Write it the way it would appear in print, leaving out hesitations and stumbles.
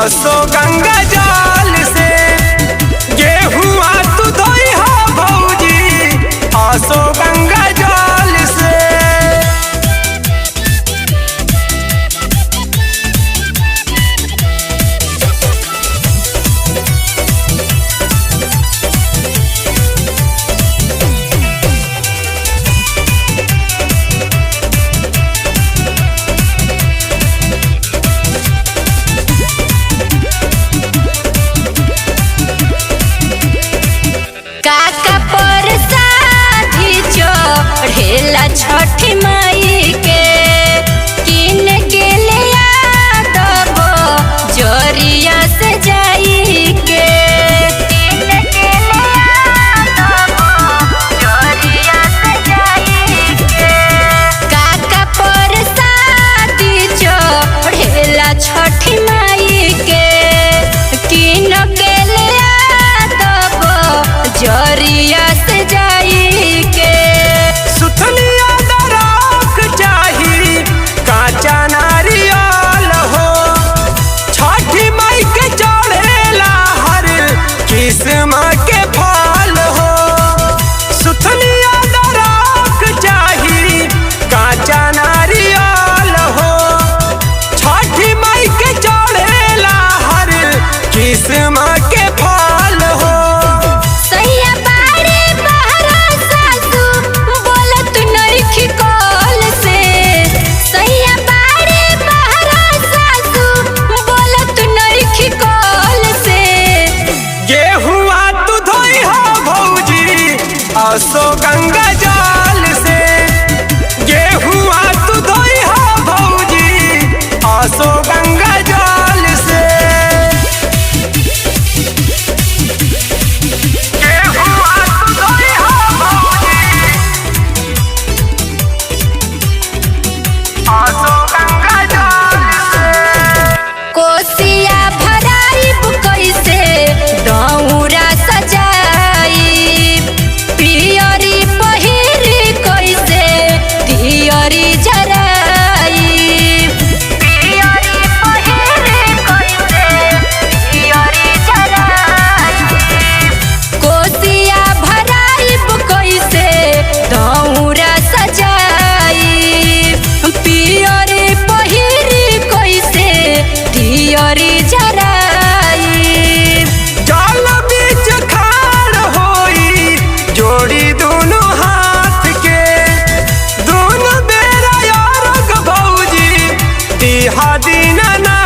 असो गंगा जल से गेहुआ तू धोई हो भौजी असो गंगा जल से। ढेला छठी माई के किन के ले दबो जोरिया से जाई के किन के ले दबो जोरिया से जाई के। काका पर शादी ढेला छठी माई के किन के ले दबो जोरिया से जाई के। सुथनिया दराक चाही काचा नारियल हो छठी माई के चढ़ेला हर किस्म के फल हो। सुथनिया दराक चाही काचा नारियल हो छठी माई के चढ़ेला हर किस्म के फल हो। असो गंगा जल से गेहुआ तू धोई हो भौजी असो गंगा जल से। गेहुआ तू धोई हो भौजी असो गंगा जल से। कोसिया भराइब कैसे दौरा सजाई पियरी पहिरी कैसे दियरी जराई पियरी पहिरी कैसे दियरी जराई। कोसिया भराइब कैसे दौरा सजाई पियरी पहिरी कैसे दियरी जराई। जल बीच खाड़ होई जोड़ी दोनों हाथ के दोनों बेरा यार भौजी दिहा दीना ना